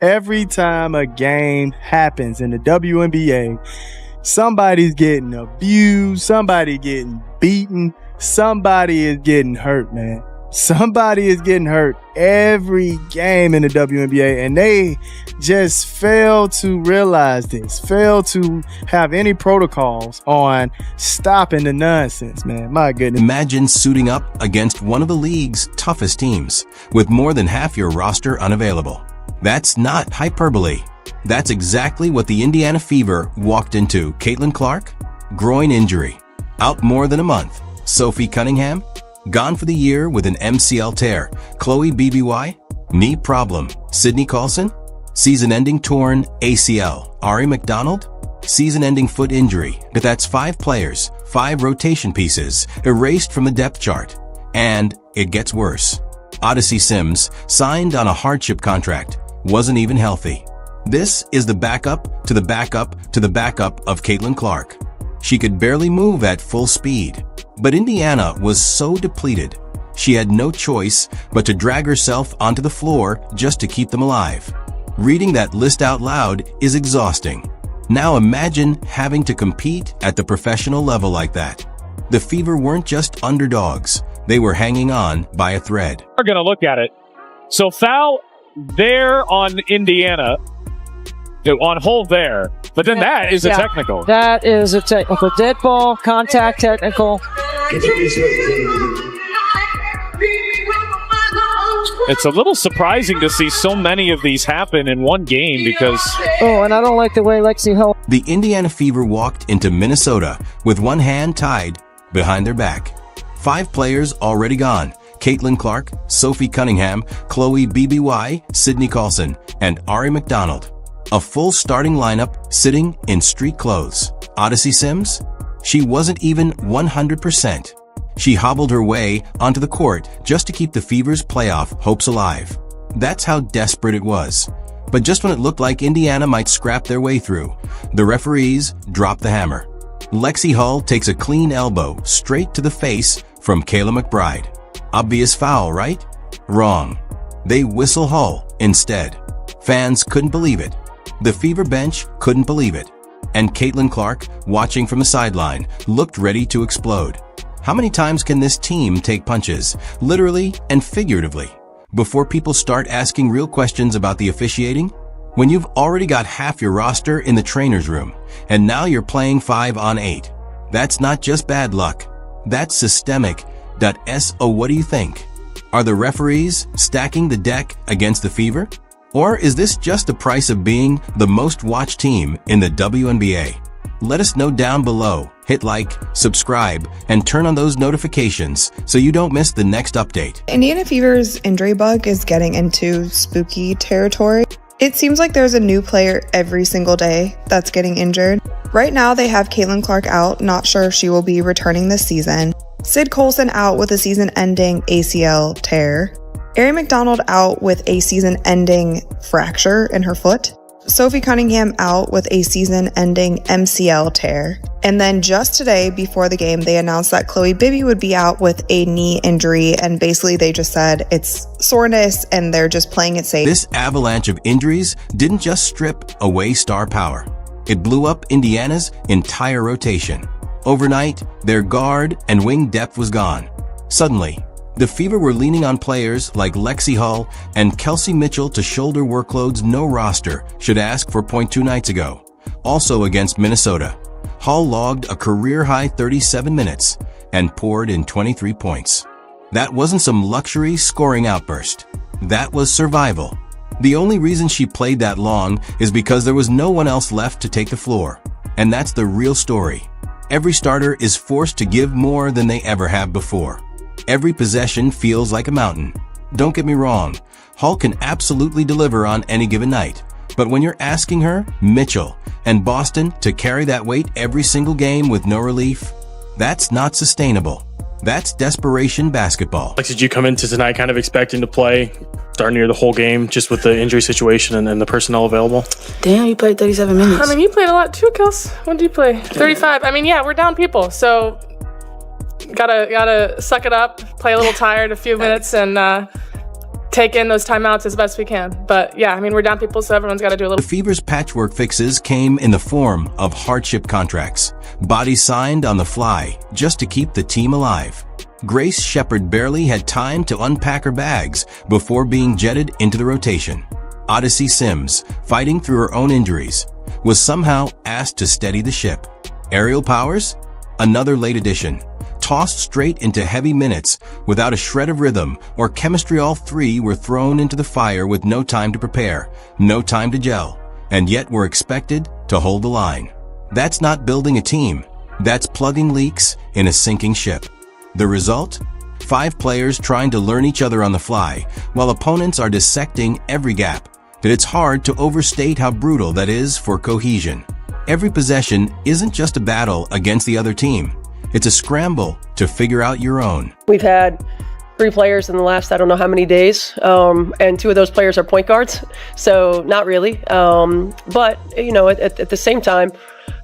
Every time a game happens in the WNBA, somebody's getting abused, somebody getting beaten, somebody is getting hurt, man. Somebody is getting hurt every game in the WNBA, and they just fail to realize this, fail to have any protocols on stopping the nonsense, man. My goodness. Imagine suiting up against one of the league's toughest teams with more than half your roster unavailable. That's not hyperbole. That's exactly what the Indiana Fever walked into. Caitlin Clark, groin injury, out more than a month. Sophie Cunningham, gone for the year with an MCL tear. Chloe BBY, knee problem. Sydney Carlson, season-ending torn ACL. Ari McDonald, season-ending foot injury. But that's 5 players, 5 rotation pieces, erased from the depth chart. And it gets worse. Odyssey Sims, signed on a hardship contract, wasn't even healthy. This is the backup to the backup to the backup of Caitlin Clark. She could barely move at full speed. But Indiana was so depleted, she had no choice but to drag herself onto the floor just to keep them alive. Reading that list out loud is exhausting. Now imagine having to compete at the professional level like that. The Fever weren't just underdogs. They were hanging on by a thread. We're going to look at it. So foul there on Indiana, on Hull there. But then that is a technical. That is a technical. Dead ball, contact technical. It's a little surprising to see so many of these happen in one game because... Oh, and I don't like the way Lexie Hull... The Indiana Fever walked into Minnesota with one hand tied behind their back. 5 players already gone. Caitlin Clark, Sophie Cunningham, Chloe BBY, Sydney Carlson, and Ari McDonald. A full starting lineup sitting in street clothes. Odyssey Sims? She wasn't even 100%. She hobbled her way onto the court just to keep the Fever's playoff hopes alive. That's how desperate it was. But just when it looked like Indiana might scrap their way through, the referees dropped the hammer. Lexie Hull takes a clean elbow straight to the face from Kayla McBride. Obvious foul, right? Wrong. They whistle Hull instead. Fans couldn't believe it. The Fever bench couldn't believe it. And Caitlin Clark, watching from the sideline, looked ready to explode. How many times can this team take punches, literally and figuratively, before people start asking real questions about the officiating? When you've already got half your roster in the trainer's room, and now you're playing 5 on 8. That's not just bad luck. That's systemic. So what do you think? Are the referees stacking the deck against the Fever? Or is this just the price of being the most watched team in the WNBA? Let us know down below. Hit like, subscribe, and turn on those notifications so you don't miss the next update. Indiana Fever's injury bug is getting into spooky territory. It seems like there's a new player every single day that's getting injured. Right now they have Caitlin Clark out, not sure if she will be returning this season. Sid Colson out with a season-ending ACL tear. Ari McDonald out with a season-ending fracture in her foot. Sophie Cunningham out with a season-ending MCL tear. And then just today, before the game, they announced that Chloe Bibby would be out with a knee injury, and basically they just said it's soreness and they're just playing it safe. This avalanche of injuries didn't just strip away star power. It blew up Indiana's entire rotation. Overnight, their guard and wing depth was gone. Suddenly, the Fever were leaning on players like Lexie Hull and Kelsey Mitchell to shoulder workloads no roster should ask for 0.2 nights ago. Also against Minnesota, Hull logged a career-high 37 minutes and poured in 23 points. That wasn't some luxury scoring outburst. That was survival. The only reason she played that long is because there was no one else left to take the floor. And that's the real story. Every starter is forced to give more than they ever have before. Every possession feels like a mountain. Don't get me wrong, Hull can absolutely deliver on any given night. But when you're asking her, Mitchell, and Boston to carry that weight every single game with no relief, that's not sustainable. That's desperation basketball. Did you come into tonight kind of expecting to play darn near the whole game just with the injury situation and the personnel available? Damn, you played 37 minutes. I mean, you played a lot too, Kels. What did you play? 35. I mean, yeah, we're down people, so gotta suck it up, play a little tired a few minutes, and take in those timeouts as best we can. But yeah, I mean, we're down people, so everyone's got to do a little. The Fever's patchwork fixes came in the form of hardship contracts, bodies signed on the fly just to keep the team alive. Grace Shepard barely had time to unpack her bags before being jetted into the rotation. Odyssey Sims, fighting through her own injuries, was somehow asked to steady the ship. Aerial Powers, another late addition, tossed straight into heavy minutes without a shred of rhythm or chemistry. All three were thrown into the fire with no time to prepare, no time to gel, and yet were expected to hold the line. That's not building a team. That's plugging leaks in a sinking ship. The result? 5 players trying to learn each other on the fly, while opponents are dissecting every gap. It's hard to overstate how brutal that is for cohesion. Every possession isn't just a battle against the other team. It's a scramble to figure out your own. We've had 3 players in the last, I don't know how many days, and 2 of those players are point guards, so not really. But, you know, at the same time,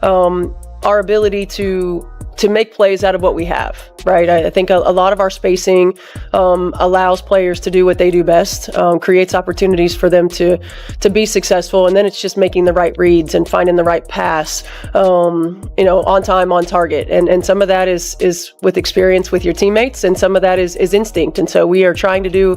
our ability to make plays out of what we have, right? I think a lot of our spacing allows players to do what they do best, creates opportunities for them to be successful, and then it's just making the right reads and finding the right pass, you know, on time, on target. And some of that is with experience with your teammates, and some of that is instinct. And so we are trying to do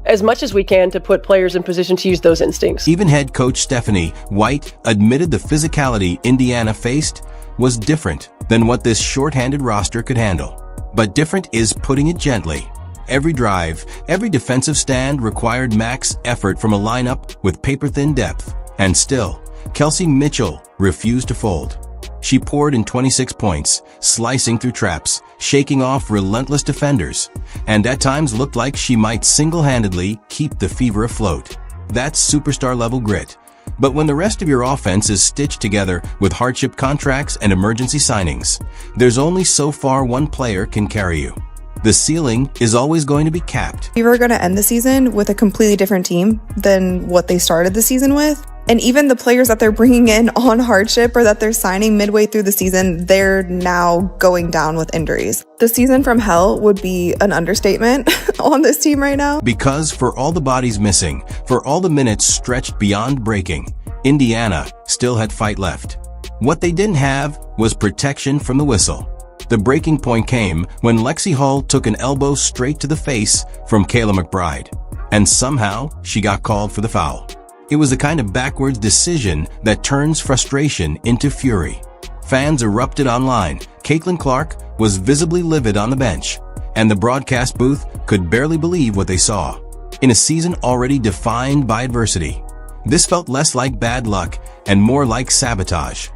as much as we can to put players in position to use those instincts. Even head coach Stephanie White admitted the physicality Indiana faced was different than what this shorthanded roster could handle. But different is putting it gently. Every drive, every defensive stand required max effort from a lineup with paper-thin depth. And still, Kelsey Mitchell refused to fold. She poured in 26 points, slicing through traps, shaking off relentless defenders, and at times looked like she might single-handedly keep the Fever afloat. That's superstar-level grit. But when the rest of your offense is stitched together with hardship contracts and emergency signings, there's only so far one player can carry you. The ceiling is always going to be capped. We were going to end the season with a completely different team than what they started the season with. And even the players that they're bringing in on hardship or that they're signing midway through the season, they're now going down with injuries. The season from hell would be an understatement on this team right now. Because for all the bodies missing, for all the minutes stretched beyond breaking, Indiana still had fight left. What they didn't have was protection from the whistle. The breaking point came when Lexie Hull took an elbow straight to the face from Kayla McBride, and somehow she got called for the foul. It was the kind of backwards decision that turns frustration into fury. Fans erupted online. Caitlin Clark was visibly livid on the bench, and the broadcast booth could barely believe what they saw. In a season already defined by adversity, this felt less like bad luck and more like sabotage.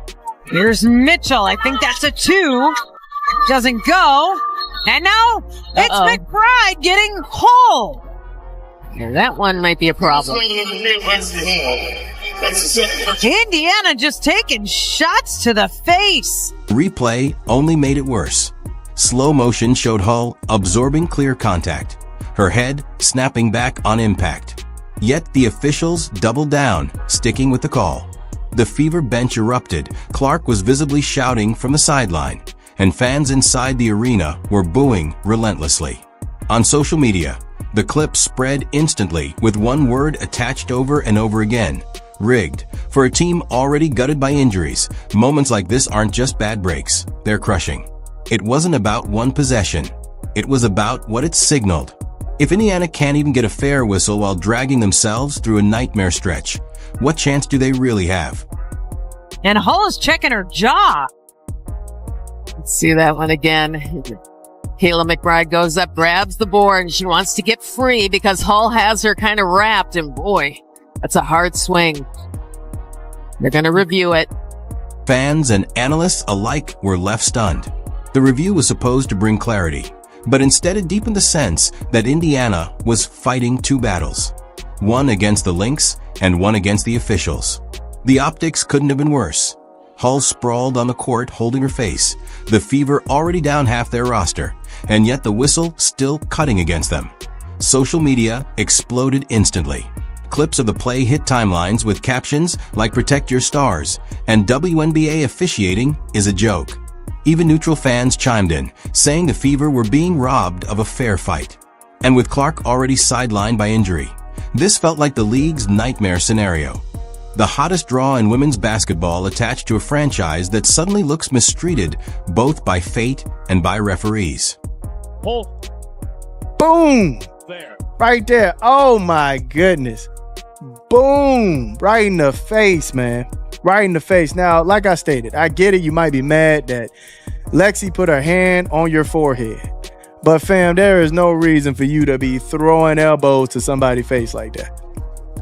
Here's Mitchell. I think that's a 2. Doesn't go. And now it's McBride getting Hull. Yeah, that one might be a problem. Indiana just taking shots to the face. Replay only made it worse. Slow motion showed Hull absorbing clear contact, her head snapping back on impact. Yet the officials doubled down, sticking with the call. The Fever bench erupted. Clark was visibly shouting from the sideline, and fans inside the arena were booing relentlessly. On social media, the clip spread instantly with one word attached over and over again: rigged. For a team already gutted by injuries, moments like this aren't just bad breaks, they're crushing. It wasn't about one possession. It was about what it signaled. If Indiana can't even get a fair whistle while dragging themselves through a nightmare stretch, what chance do they really have? And Hull is checking her jaw. Let's see that one again. Kayla McBride goes up, grabs the board, and she wants to get free because Hull has her kind of wrapped, and boy, that's a hard swing. They're going to review it. Fans and analysts alike were left stunned. The review was supposed to bring clarity, but instead it deepened the sense that Indiana was fighting 2 battles, one against the Lynx and one against the officials. The optics couldn't have been worse. Hull sprawled on the court holding her face, the Fever already down half their roster, and yet the whistle still cutting against them. Social media exploded instantly. Clips of the play hit timelines with captions like "Protect Your Stars" and "WNBA officiating is a joke." Even neutral fans chimed in, saying the Fever were being robbed of a fair fight. And with Clark already sidelined by injury, This felt like the league's nightmare scenario. The hottest draw in women's basketball attached to a franchise that suddenly looks mistreated both by fate and by referees. Boom! There. Right there. Oh my goodness. Boom! Right in the face, man. Right in the face. Now, like I stated, I get it. You might be mad that Lexie put her hand on your forehead. But fam, there is no reason for you to be throwing elbows to somebody's face like that.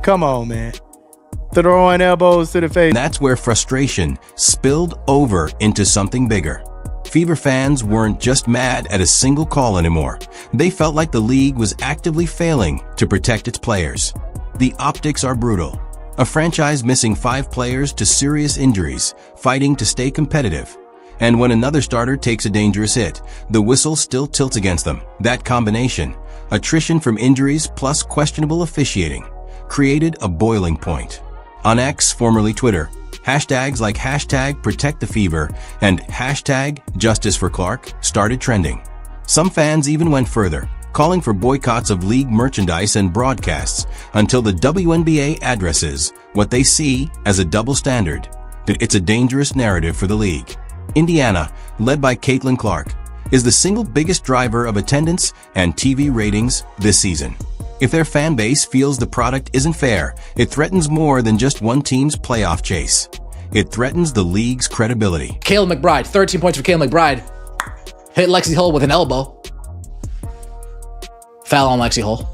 Come on, man. Throwing elbows to the face. That's where frustration spilled over into something bigger. Fever fans weren't just mad at a single call anymore. They felt like the league was actively failing to protect its players. The optics are brutal. A franchise missing 5 players to serious injuries, fighting to stay competitive. And when another starter takes a dangerous hit, the whistle still tilts against them. That combination, attrition from injuries plus questionable officiating, created a boiling point. On X, formerly Twitter, hashtags like #ProtectTheFever and #JusticeForClark started trending. Some fans even went further, calling for boycotts of league merchandise and broadcasts until the WNBA addresses what they see as a double standard. It's a dangerous narrative for the league. Indiana, led by Caitlin Clark, is the single biggest driver of attendance and TV ratings this season. If their fan base feels the product isn't fair, it threatens more than just one team's playoff chase. It threatens the league's credibility. Caleb McBride, 13 points for Caleb McBride. Hit Lexie Hull with an elbow. Foul on Lexie Hull.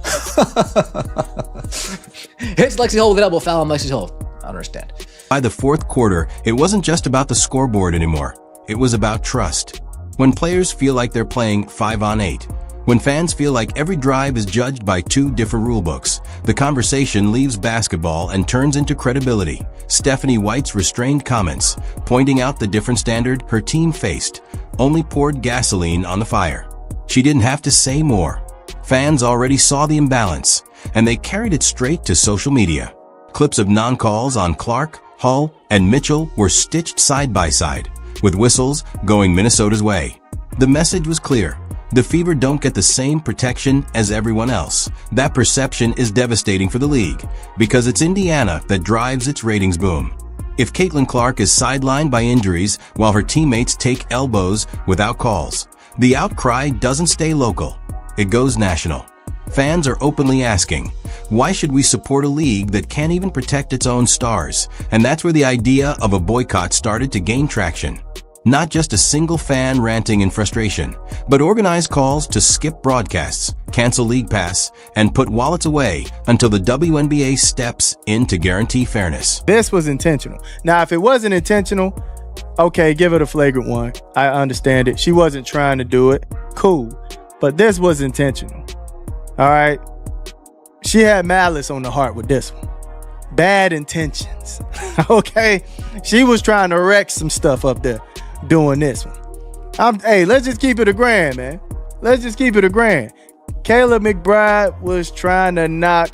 Hits Lexie Hull with an elbow, foul on Lexie Hull. I don't understand. By the fourth quarter, it wasn't just about the scoreboard anymore. It was about trust. When players feel like they're playing 5-on-8, when fans feel like every drive is judged by 2 different rulebooks, the conversation leaves basketball and turns into credibility. Stephanie White's restrained comments, pointing out the different standard her team faced, only poured gasoline on the fire. She didn't have to say more. Fans already saw the imbalance, and they carried it straight to social media. Clips of non-calls on Clark, Hull, and Mitchell were stitched side by side, with whistles going Minnesota's way. The message was clear. The Fever don't get the same protection as everyone else. That perception is devastating for the league, because it's Indiana that drives its ratings boom. If Caitlin Clark is sidelined by injuries while her teammates take elbows without calls, the outcry doesn't stay local. It goes national. Fans are openly asking, why should we support a league that can't even protect its own stars? And that's where the idea of a boycott started to gain traction. Not just a single fan ranting in frustration, but organized calls to skip broadcasts, cancel League Pass, and put wallets away until the WNBA steps in to guarantee fairness. This was intentional. Now, if it wasn't intentional, okay, give it a flagrant one. I understand it. She wasn't trying to do it. Cool. But this was intentional. All right? She had malice on the heart with this one. Bad intentions. Okay? She was trying to wreck some stuff up there doing this one. Hey, let's just keep it $1,000, man. Let's just keep it $1,000. Caleb McBride was trying to knock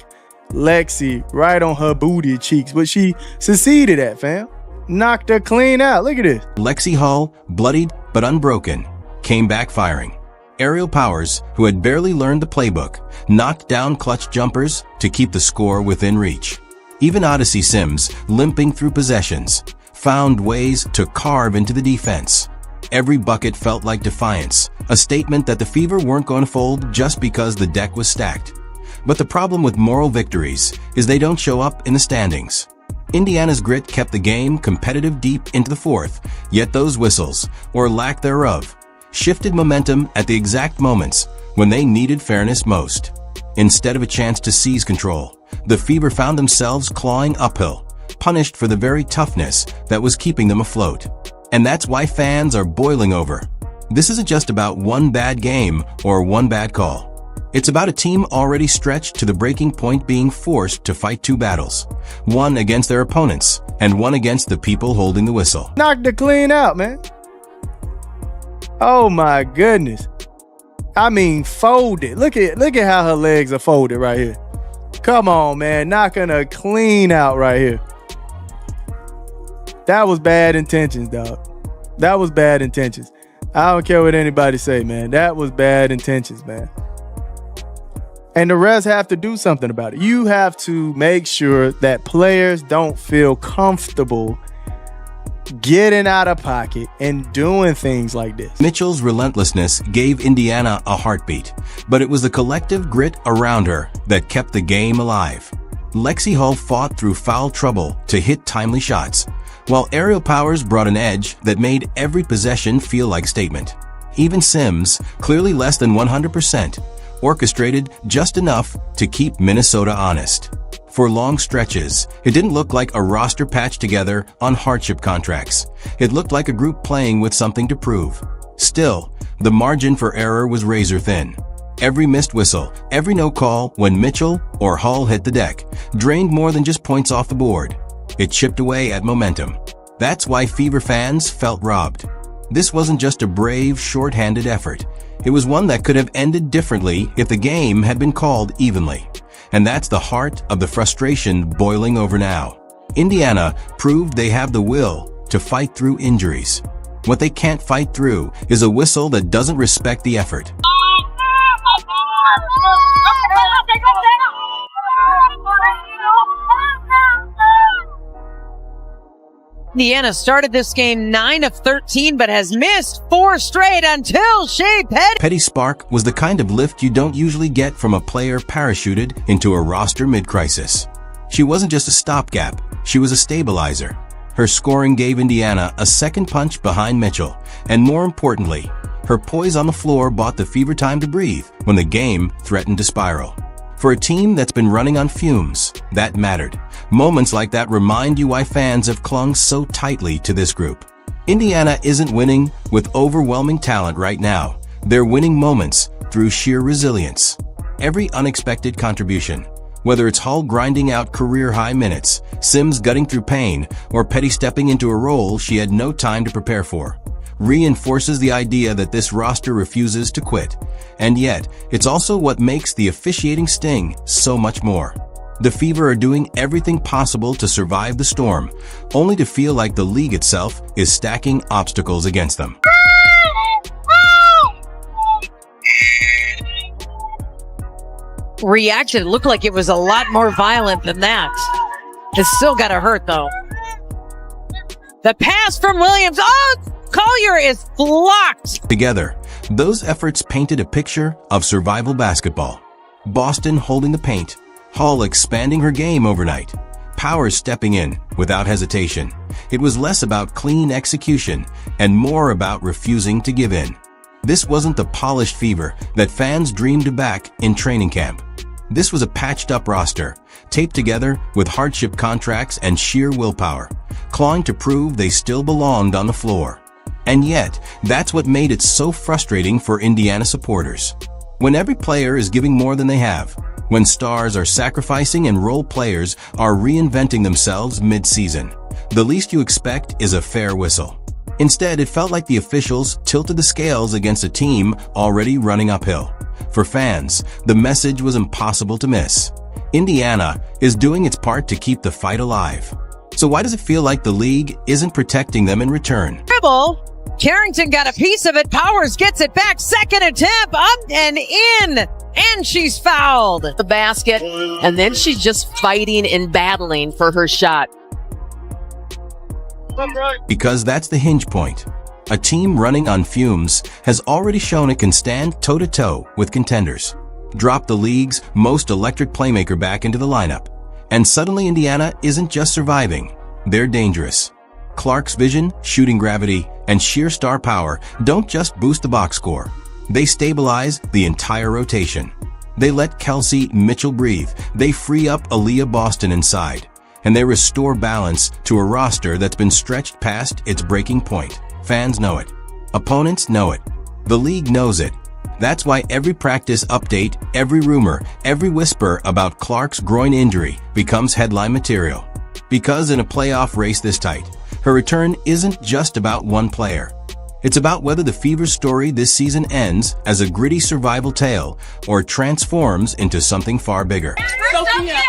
Lexie right on her booty cheeks, but she succeeded at, fam. Knocked her clean out. Look at this. Lexie Hull, bloodied but unbroken, came back firing. Aerial Powers, who had barely learned the playbook, knocked down clutch jumpers to keep the score within reach. Even Odyssey Sims, limping through possessions, found ways to carve into the defense. Every bucket felt like defiance, a statement that the Fever weren't going to fold just because the deck was stacked. But the problem with moral victories is they don't show up in the standings. Indiana's grit kept the game competitive deep into the fourth, yet those whistles, or lack thereof, shifted momentum at the exact moments when they needed fairness most. Instead of a chance to seize control, the Fever found themselves clawing uphill, punished for the very toughness that was keeping them afloat. And that's why fans are boiling over. This isn't just about one bad game or one bad call. It's about a team already stretched to the breaking point being forced to fight 2 battles, one against their opponents and one against the people holding the whistle. Knocked her clean out, man. Oh my goodness. I mean, folded. Look at how her legs are folded right here. Come on, man. Knocking her clean out right here. That was bad intentions, dog. That was bad intentions. I don't care what anybody say, man. That was bad intentions, man. And the refs have to do something about it. You have to make sure that players don't feel comfortable getting out of pocket and doing things like this. Mitchell's relentlessness gave Indiana a heartbeat, but it was the collective grit around her that kept the game alive. Lexie Hull fought through foul trouble to hit timely shots, while aerial powers brought an edge that made every possession feel like statement. Even Sims, clearly less than 100%, orchestrated just enough to keep Minnesota honest. For long stretches, it didn't look like a roster patched together on hardship contracts. It looked like a group playing with something to prove. Still, the margin for error was razor thin. Every missed whistle, every no call when Mitchell or Hull hit the deck, drained more than just points off the board. It chipped away at momentum. That's why Fever fans felt robbed. This wasn't just a brave, short-handed effort. It was one that could have ended differently if the game had been called evenly. And that's the heart of the frustration boiling over now. Indiana proved they have the will to fight through injuries. What they can't fight through is a whistle that doesn't respect the effort. Indiana started this game 9 of 13, but has missed 4 straight until Shea Petty spark was the kind of lift you don't usually get from a player parachuted into a roster mid-crisis. She wasn't just a stopgap, she was a stabilizer. Her scoring gave Indiana a second punch behind Mitchell, and more importantly, her poise on the floor bought the Fever time to breathe when the game threatened to spiral. For a team that's been running on fumes, that mattered. Moments like that remind you why fans have clung so tightly to this group. Indiana isn't winning with overwhelming talent right now. They're winning moments through sheer resilience. Every unexpected contribution, whether it's Hull grinding out career-high minutes, Sims gutting through pain, or Petty stepping into a role she had no time to prepare for, reinforces the idea that this roster refuses to quit. And yet, it's also what makes the officiating sting so much more. The Fever are doing everything possible to survive the storm, only to feel like the league itself is stacking obstacles against them. reaction looked like it was a lot more violent than that. It still got to hurt, though. The pass from Williams. Oh, Collier is blocked. Together, those efforts painted a picture of survival basketball. Boston holding the paint, Hull expanding her game overnight, Powers stepping in without hesitation. It was less about clean execution and more about refusing to give in. This wasn't the polished Fever that fans dreamed back in training camp. This was a patched-up roster, taped together with hardship contracts and sheer willpower, clawing to prove they still belonged on the floor. And yet, that's what made it so frustrating for Indiana supporters. When every player is giving more than they have, when stars are sacrificing and role players are reinventing themselves mid-season, the least you expect is a fair whistle. Instead, it felt like the officials tilted the scales against a team already running uphill. For fans, the message was impossible to miss. Indiana is doing its part to keep the fight alive. So why does it feel like the league isn't protecting them in return? Dribble. Carrington got a piece of it. Powers gets it back. Second attempt. Up and in. And she's fouled. The basket. And then she's just fighting and battling for her shot. Because that's the hinge point. A team running on fumes has already shown it can stand toe-to-toe with contenders. Drop the league's most electric playmaker back into the lineup, and suddenly Indiana isn't just surviving, they're dangerous. Clark's vision, shooting gravity, and sheer star power don't just boost the box score. They stabilize the entire rotation. They let Kelsey Mitchell breathe. They free up Aaliyah Boston inside. And they restore balance to a roster that's been stretched past its breaking point. Fans know it. Opponents know it. The league knows it. That's why every practice update, every rumor, every whisper about Clark's groin injury becomes headline material. Because in a playoff race this tight, her return isn't just about one player. It's about whether the Fever's story this season ends as a gritty survival tale or transforms into something far bigger. Sophia!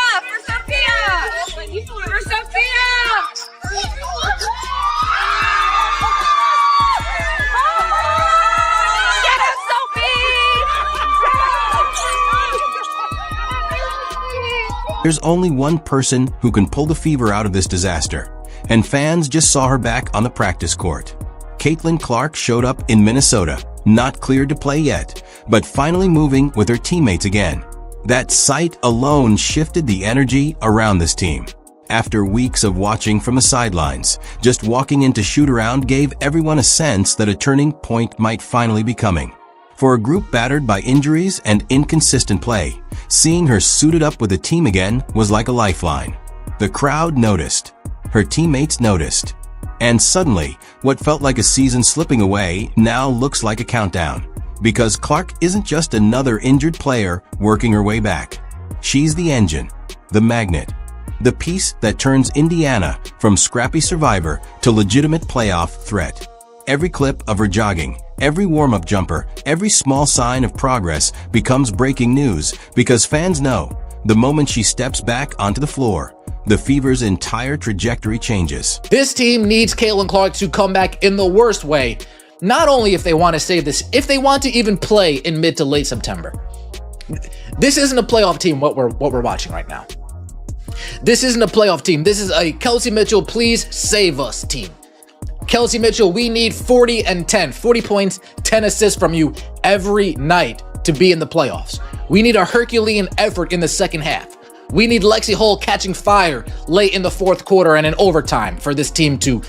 There's only one person who can pull the Fever out of this disaster, and fans just saw her back on the practice court. Caitlin Clark showed up in Minnesota, not cleared to play yet, but finally moving with her teammates again. That sight alone shifted the energy around this team. After weeks of watching from the sidelines, just walking into shoot-around gave everyone a sense that a turning point might finally be coming. For a group battered by injuries and inconsistent play, seeing her suited up with the team again was like a lifeline. The crowd noticed. Her teammates noticed. And suddenly, what felt like a season slipping away now looks like a countdown. Because Clark isn't just another injured player working her way back. She's the engine, the magnet, the piece that turns Indiana from scrappy survivor to legitimate playoff threat. Every clip of her jogging, every warm-up jumper, every small sign of progress becomes breaking news because fans know the moment she steps back onto the floor, the Fever's entire trajectory changes. This team needs Caitlin Clark to come back in the worst way. Not only if they want to save this, if they want to even play in mid to late September. This isn't a playoff team, what we're watching right now. This isn't a playoff team. This is a Kelsey Mitchell, please save us team. Kelsey Mitchell, we need 40 and 10, 40 points, 10 assists from you every night to be in the playoffs. We need a Herculean effort in the second half. We need Lexie Hull catching fire late in the fourth quarter and in overtime for this team to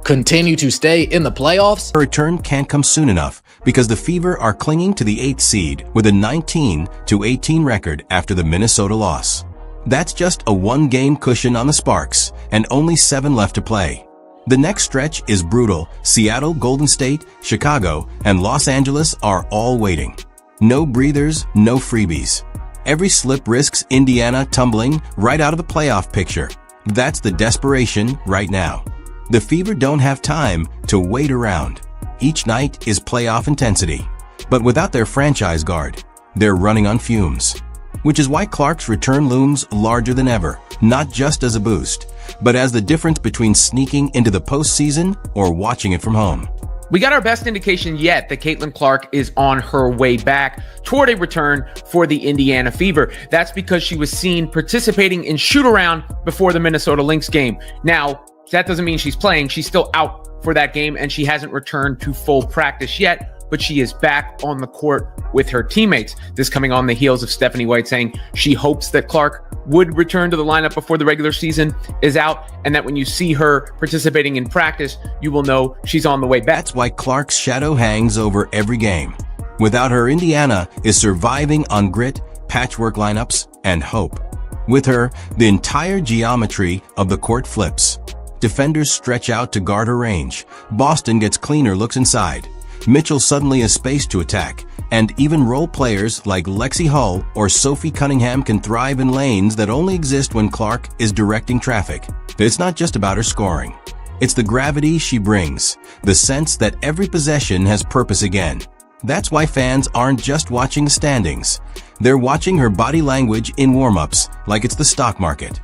continue to stay in the playoffs. Her return can't come soon enough because the Fever are clinging to the 8th seed with a 19-18 record after the Minnesota loss. That's just a one-game cushion on the Sparks and only 7 left to play. The next stretch is brutal. Seattle, Golden State, Chicago, and Los Angeles are all waiting. No breathers, no freebies. Every slip risks Indiana tumbling right out of the playoff picture. That's the desperation right now. The Fever don't have time to wait around. Each night is playoff intensity. But without their franchise guard, they're running on fumes. Which is why Clark's return looms larger than ever, not just as a boost, but as the difference between sneaking into the postseason or watching it from home. We got our best indication yet that Caitlin Clark is on her way back toward a return for the Indiana Fever. That's because she was seen participating in shoot-around before the Minnesota Lynx game. Now, that doesn't mean she's playing. She's still out for that game, and she hasn't returned to full practice yet, but she is back on the court with her teammates. This coming on the heels of Stephanie White saying she hopes that Clark would return to the lineup before the regular season is out, and that when you see her participating in practice, you will know she's on the way back. That's why Clark's shadow hangs over every game. Without her, Indiana is surviving on grit, patchwork lineups, and hope. With her, the entire geometry of the court flips. Defenders stretch out to guard her range. Boston gets cleaner looks inside. Mitchell suddenly has space to attack, and even role players like Lexie Hull or Sophie Cunningham can thrive in lanes that only exist when Clark is directing traffic. It's not just about her scoring. It's the gravity she brings, the sense that every possession has purpose again. That's why fans aren't just watching the standings. They're watching her body language in warm-ups like it's the stock market.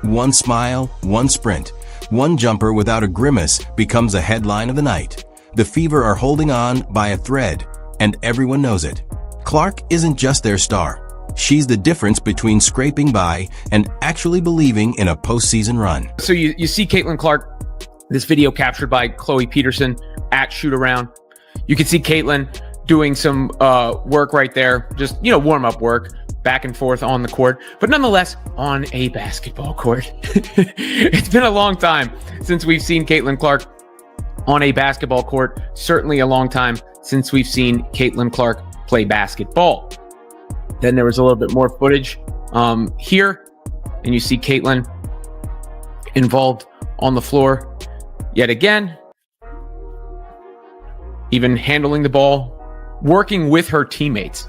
One smile, one sprint, one jumper without a grimace becomes a headline of the night. The Fever are holding on by a thread, and everyone knows it. Clark isn't just their star. She's the difference between scraping by and actually believing in a postseason run. So you see Caitlin Clark, this video captured by Chloe Peterson at shoot-around. You can see Caitlin doing some work right there, just, warm-up work, back and forth on the court, but nonetheless on a basketball court. It's been a long time since we've seen Caitlin Clark on a basketball court. Certainly a long time since we've seen Caitlin Clark play basketball. Then there was a little bit more footage here, and you see Caitlin involved on the floor yet again, even handling the ball, working with her teammates.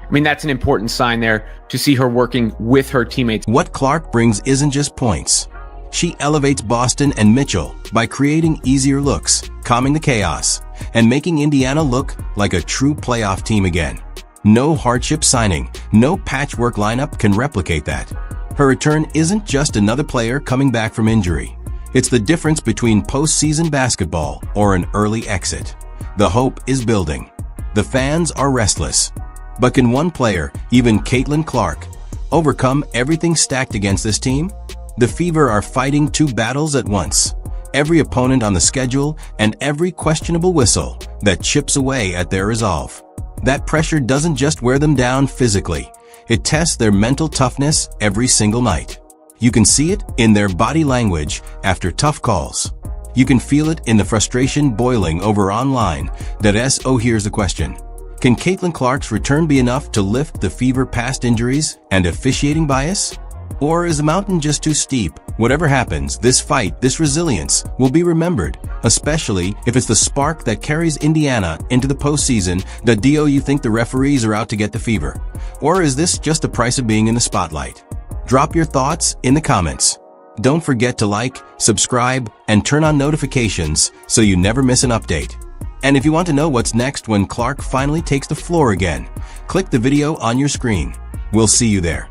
I mean, that's an important sign there to see her working with her teammates. What Clark brings isn't just points. She elevates Boston and Mitchell by creating easier looks, calming the chaos, and making Indiana look like a true playoff team again. No hardship signing, no patchwork lineup can replicate that. Her return isn't just another player coming back from injury. It's the difference between postseason basketball or an early exit. The hope is building. The fans are restless. But can one player, even Caitlin Clark, overcome everything stacked against this team? The Fever are fighting 2 battles at once. Every opponent on the schedule and every questionable whistle that chips away at their resolve. That pressure doesn't just wear them down physically. It tests their mental toughness every single night. You can see it in their body language after tough calls. You can feel it in the frustration boiling over online. Here's the question. Can Caitlin Clark's return be enough to lift the Fever past injuries and officiating bias? Or is the mountain just too steep? Whatever happens, this fight, this resilience, will be remembered, especially if it's the spark that carries Indiana into the postseason. Do you think the referees are out to get the Fever? Or is this just the price of being in the spotlight? Drop your thoughts in the comments. Don't forget to like, subscribe, and turn on notifications so you never miss an update. And if you want to know what's next when Clark finally takes the floor again, click the video on your screen. We'll see you there.